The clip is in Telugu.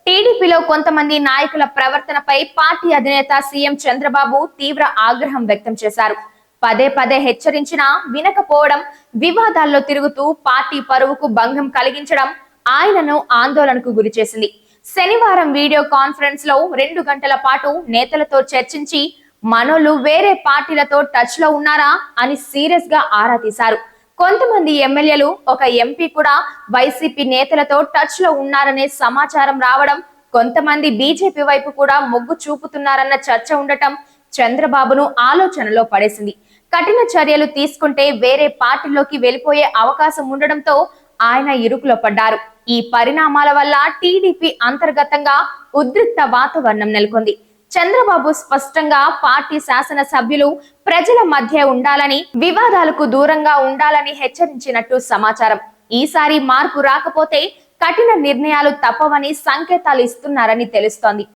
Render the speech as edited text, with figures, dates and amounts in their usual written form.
టీడీపీలో కొంతమంది నాయకుల ప్రవర్తనపై పార్టీ అధినేత సీఎం చంద్రబాబు తీవ్ర ఆగ్రహం వ్యక్తం చేశారు. పదే పదే హెచ్చరించినా వినకపోవడం, వివాదాల్లో తిరుగుతూ పార్టీ పరువుకు భంగం కలిగించడం ఆయనను ఆందోళనకు గురిచేసింది. శనివారం వీడియో కాన్ఫరెన్స్ లో 2 గంటల పాటు నేతలతో చర్చించి మనోళ్ళు వేరే పార్టీలతో టచ్ లో ఉన్నారా అని సీరియస్ గా ఆరా తీశారు. కొంతమంది ఎమ్మెల్యేలు, ఒక ఎంపీ కూడా వైసీపీ నేతలతో టచ్ లో ఉన్నారనే సమాచారం రావడం, కొంతమంది బీజేపీ వైపు కూడా మొగ్గు చూపుతున్నారన్న చర్చ ఉండటం చంద్రబాబును ఆలోచనలో పడేసింది. కఠిన చర్యలు తీసుకుంటే వేరే పార్టీలోకి వెళ్లిపోయే అవకాశం ఉండడంతో ఆయన ఇరుకులో పడ్డారు. ఈ పరిణామాల వల్ల టీడీపీ అంతర్గతంగా ఉద్రిక్త వాతావరణం నెలకొంది. చంద్రబాబు స్పష్టంగా పార్టీ శాసన సభ్యులు ప్రజల మధ్య ఉండాలని, వివాదాలకు దూరంగా ఉండాలని హెచ్చరించినట్టు సమాచారం. ఈసారి మార్పు రాకపోతే కఠిన నిర్ణయాలు తప్పవని సంకేతాలు ఇస్తున్నారని తెలుస్తోంది.